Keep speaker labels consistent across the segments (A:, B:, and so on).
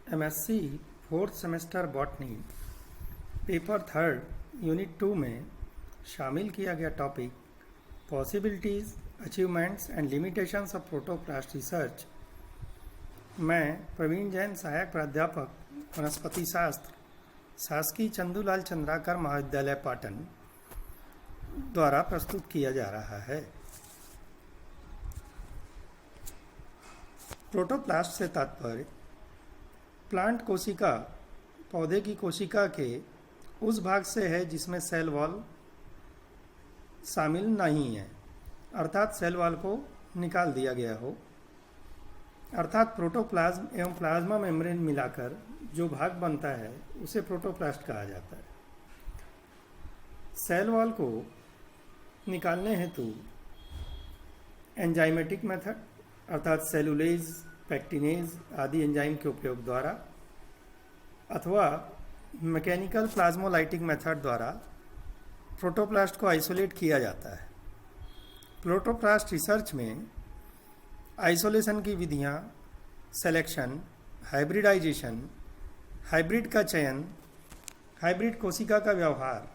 A: MSc fourth semester botany paper third unit 2 में शामिल किया गया topic possibilities achievements and limitations of protoplast research. मैं प्रवीण जैन, सहायक प्राध्यापक वनस्पति शास्त्र, शासकीय चंदूलाल चंद्राकर महाविद्यालय पाटन द्वारा प्रस्तुत किया जा रहा है। प्रोटोप्लास्ट से तात्पर्य प्लांट कोशिका, पौधे की कोशिका के उस भाग से है जिसमें सेल वॉल शामिल नहीं है, अर्थात सेल वॉल को निकाल दिया गया हो, अर्थात प्रोटोप्लाज्म एवं प्लाज्मा मेम्ब्रेन मिलाकर जो भाग बनता है उसे प्रोटोप्लास्ट कहा जाता है। सेल वॉल को निकालने हेतु एंजाइमेटिक मेथड अर्थात सेलुलेज, पैक्टिनेज आदि एंजाइम के उपयोग द्वारा अथवा मैकेनिकल प्लाज्मोलाइटिक मेथड द्वारा प्रोटोप्लास्ट को आइसोलेट किया जाता है। प्रोटोप्लास्ट रिसर्च में आइसोलेशन की विधियां सिलेक्शन, हाइब्रिडाइजेशन, हाइब्रिड का चयन, हाइब्रिड कोशिका का व्यवहार,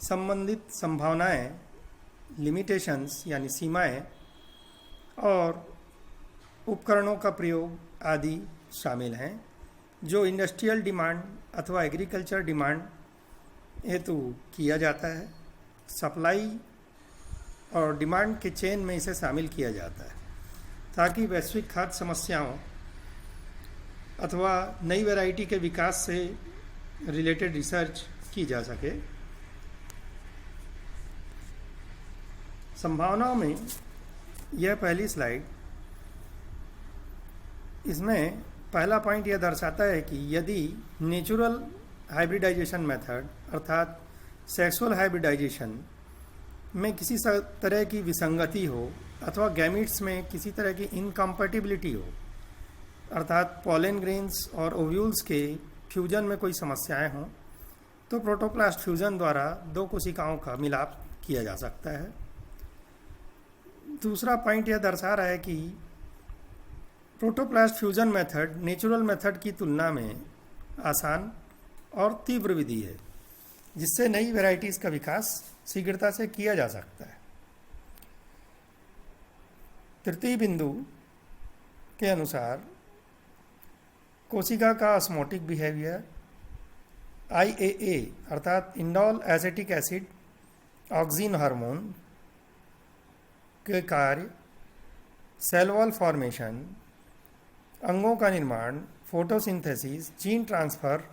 A: संबंधित संभावनाएं, लिमिटेशंस यानी सीमाएं और उपकरणों का प्रयोग आदि शामिल हैं जो इंडस्ट्रियल डिमांड अथवा एग्रीकल्चर डिमांड हेतु किया जाता है। सप्लाई और डिमांड के चेन में इसे शामिल किया जाता है ताकि वैश्विक खाद्य समस्याओं अथवा नई वैरायटी के विकास से रिलेटेड रिसर्च की जा सके। संभावनाओं में यह पहली स्लाइड, इसमें पहला पॉइंट यह दर्शाता है कि यदि नेचुरल हाइब्रिडाइजेशन मेथड अर्थात सेक्सुअल हाइब्रिडाइजेशन में किसी तरह की विसंगति हो अथवा गैमीट्स में किसी तरह की इनकम्पैटिबिलिटी हो, अर्थात पॉलन ग्रेन्स और ओव्यूल्स के फ्यूजन में कोई समस्याएं हों, तो प्रोटोप्लास्ट फ्यूजन द्वारा दो कोशिकाओं का मिलाप किया जा सकता है। दूसरा पॉइंट यह दर्शा रहा है कि protoplast fusion method natural method की तुलना में आसान और तीव्र विधि है जिससे नई वैरायटीज़ का विकास शीघ्रता से किया जा सकता है। तृतीय बिंदु के अनुसार कोशिका का ऑस्मोटिक बिहेवियर IAA अर्थात indole acetic acid auxin hormone के कार्य, सेल वॉल फॉर्मेशन, अंगों का निर्माण, फोटोसिंथेसिस, जीन ट्रांसफ़र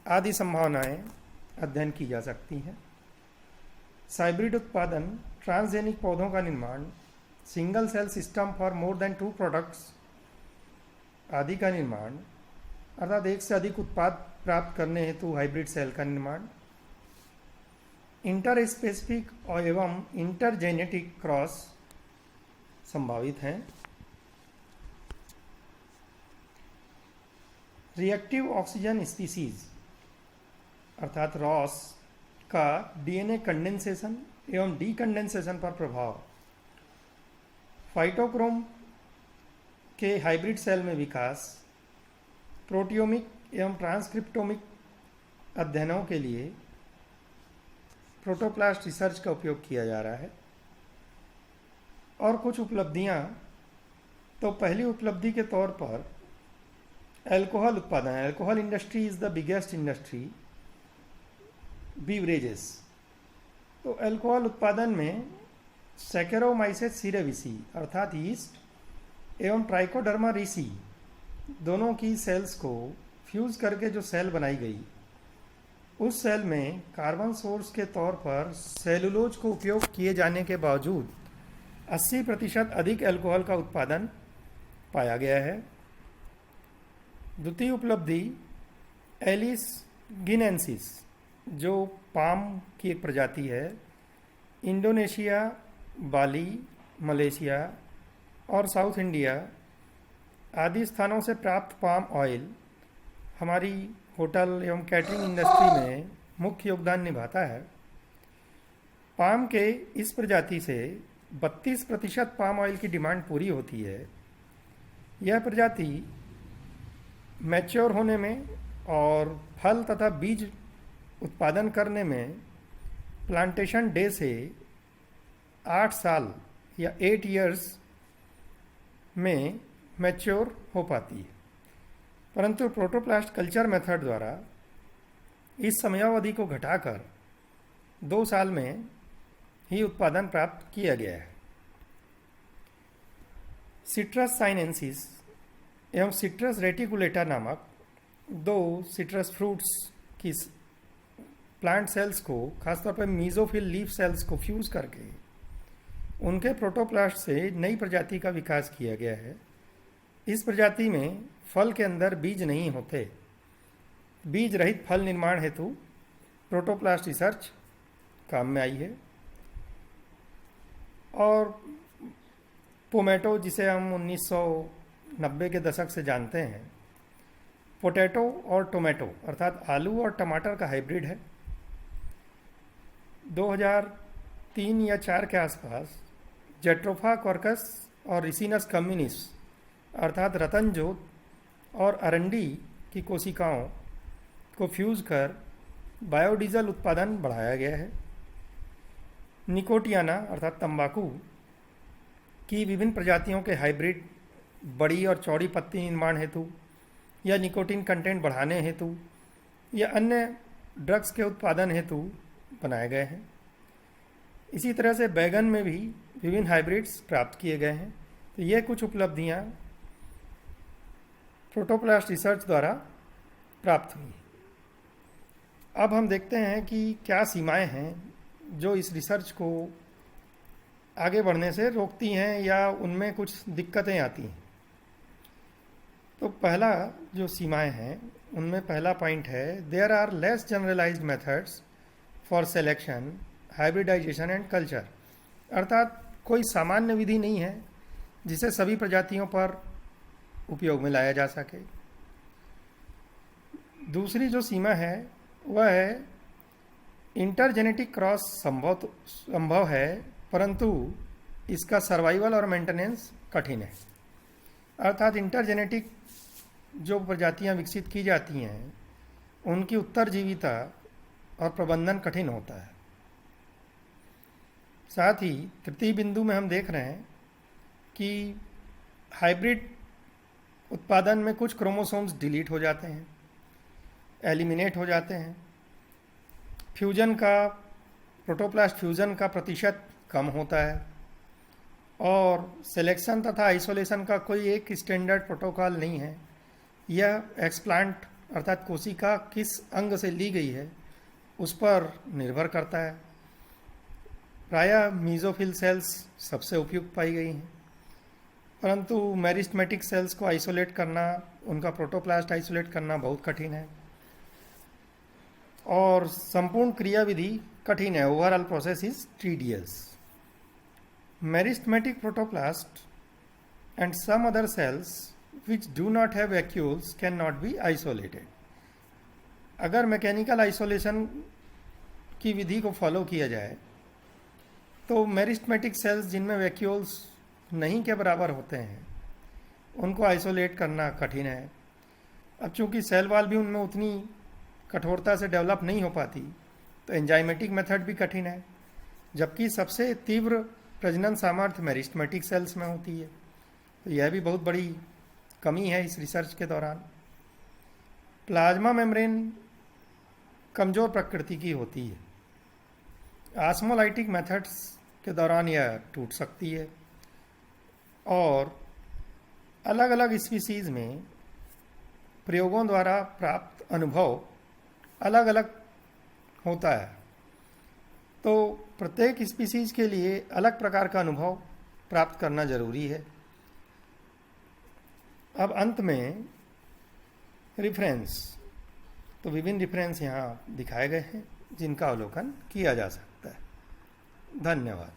A: आदि संभावनाएं अध्ययन की जा सकती हैं। हाइब्रिड उत्पादन, ट्रांसजेनिक पौधों का निर्माण, single cell system for more than 2 products आदि का निर्माण अर्थात एक से अधिक उत्पाद प्राप्त करने हेतु हाइब्रिड सेल का निर्माण, इंटर स्पेसिफिक और एवं इंटरजेनेटिक क्रॉस संभावित हैं। रिएक्टिव ऑक्सीजन स्पीसीज अर्थात रॉस का DNA कंडेंसेशन एवं डीकंडेंसेशन पर प्रभाव, फाइटोक्रोम के हाइब्रिड सेल में विकास, प्रोटियोमिक एवं ट्रांसक्रिप्टोमिक अध्ययनों के लिए प्रोटोप्लास्ट रिसर्च का उपयोग किया जा रहा है। और कुछ उपलब्धियां, तो पहली उपलब्धि के तौर पर अल्कोहल उत्पादन, alcohol industry is the biggest industry, beverages. तो अल्कोहल उत्पादन में सैकेरोमाइसेस सीरेविसी अर्थात यीस्ट एवं ट्राइकोडर्मा रीसी दोनों की सेल्स को फ्यूज करके जो सेल बनाई गई, उस सेल में कार्बन सोर्स के तौर पर सेलुलोज को उपयोग किए जाने के बावजूद 80% अधिक अल्कोहल का उत्पादन पाया गया है। द्वितीय उपलब्धि एलिस गिनेंसिस जो पाम की एक प्रजाति है, इंडोनेशिया, बाली, मलेशिया और साउथ इंडिया आदि स्थानों से प्राप्त पाम ऑयल हमारी होटल एवं कैटरिंग इंडस्ट्री में मुख्य योगदान निभाता है। पाम के इस प्रजाति से 32% पाम ऑयल की डिमांड पूरी होती है। यह प्रजाति मैच्योर होने में और फल तथा बीज उत्पादन करने में प्लांटेशन डे से 8 साल या 8 इयर्स में मैच्योर हो पाती है, परंतु प्रोटोप्लास्ट कल्चर मेथड द्वारा इस समयावधि को घटाकर 2 साल में ही उत्पादन प्राप्त किया गया है। सिट्रस साइनेंसिस एवं सिट्रस रेटिकुलेटा नामक 2 सिट्रस फ्रूट्स की प्लांट सेल्स को, खासतौर पर मीजोफिल लीफ सेल्स को फ्यूज करके उनके प्रोटोप्लास्ट से नई प्रजाति का विकास किया गया है। इस प्रजाति में फल के अंदर बीज नहीं होते। बीज रहित फल निर्माण हेतु प्रोटोप्लास्ट रिसर्च काम में आई है। और पोमेटो, जिसे हम 1990 के दशक से जानते हैं, पोटैटो और टोमेटो अर्थात आलू और टमाटर का हाइब्रिड है। 2003 या 4 के आसपास जेट्रोफा कॉर्कस और रिसिनस कम्युनिस अर्थात रतनजोत और अरंडी की कोशिकाओं को फ्यूज कर बायोडीजल उत्पादन बढ़ाया गया है। निकोटियाना अर्थात तंबाकू की विभिन्न प्रजातियों के हाइब्रिड बड़ी और चौड़ी पत्ती निर्माण हेतु या निकोटिन कंटेंट बढ़ाने हेतु या अन्य ड्रग्स के उत्पादन हेतु बनाए गए हैं। इसी तरह से बैगन में भी विभिन्न हाइब्रिड्स प्राप्त किए गए हैं। तो ये कुछ उपलब्धियां प्रोटोप्लास्ट रिसर्च द्वारा प्राप्त हुई। अब हम देखते हैं कि क्या सीमाएं हैं जो इस रिसर्च को आगे बढ़ने से रोकती हैं या उनमें कुछ दिक्कतें आती हैं। तो पहला जो सीमाएं हैं उनमें पहला पॉइंट है, there are less generalised methods for selection, hybridisation and culture. अर्थात कोई सामान्य विधि नहीं है जिसे सभी प्रजातियों पर उपयोग में लाया जा सके। दूसरी जो सीमा है वह है, इंटरजेनेटिक क्रॉस संभव है, परंतु इसका सर्वाइवल और मेंटेनेंस कठिन है। अर्थात इंटरजेनेटिक जो प्रजातियां विकसित की जाती हैं उनकी उत्तरजीविता और प्रबंधन कठिन होता है। साथ ही तृतीय बिंदु में हम देख रहे हैं कि हाइब्रिड उत्पादन में कुछ क्रोमोसोम्स डिलीट हो जाते हैं, एलिमिनेट हो जाते हैं। फ्यूजन का, प्रोटोप्लास्ट फ्यूजन का प्रतिशत कम होता है और सिलेक्शन तथा आइसोलेशन का कोई एक स्टैंडर्ड प्रोटोकॉल नहीं है। यह एक्सप्लांट अर्थात कोशिका किस अंग से ली गई है उस पर निर्भर करता है। प्रायः मीजोफिल सेल्स सबसे उपयुक्त पाई गई हैं, परंतु मेरिस्टेमेटिक सेल्स को आइसोलेट करना, उनका प्रोटोप्लास्ट आइसोलेट करना बहुत कठिन है और संपूर्ण क्रियाविधि कठिन है। Overall process is tedious. Meristematic protoplast and some other cells which do not have vacuoles cannot be isolated। अगर मैकेनिकल आइसोलेशन की विधि को फॉलो किया जाए तो मेरिस्टेमेटिक सेल्स जिनमें वैक्यूल्स नहीं के बराबर होते हैं उनको आइसोलेट करना कठिन है। अब चूंकि सेल वॉल भी उनमें उतनी कठोरता से डेवलप नहीं हो पाती तो एंजाइमेटिक मेथड भी कठिन है, जबकि सबसे तीव्र प्रजनन सामर्थ्य मेरिस्टेमेटिक सेल्स में होती है। तो यह भी बहुत बड़ी कमी है इस रिसर्च के दौरान। प्लाज्मा मेम्ब्रेन कमज़ोर प्रकृति की होती है। ऑस्मोलाइटिक मेथड्स के दौरान यह टूट सकती है और अलग अलग स्पीसीज़ में प्रयोगों द्वारा प्राप्त अनुभव अलग अलग होता है। तो प्रत्येक स्पीसीज़ के लिए अलग प्रकार का अनुभव प्राप्त करना जरूरी है। अब अंत में रिफरेंस, तो विभिन्न रिफरेंस यहाँ दिखाए गए हैं जिनका अवलोकन किया जा सकता है। धन्यवाद।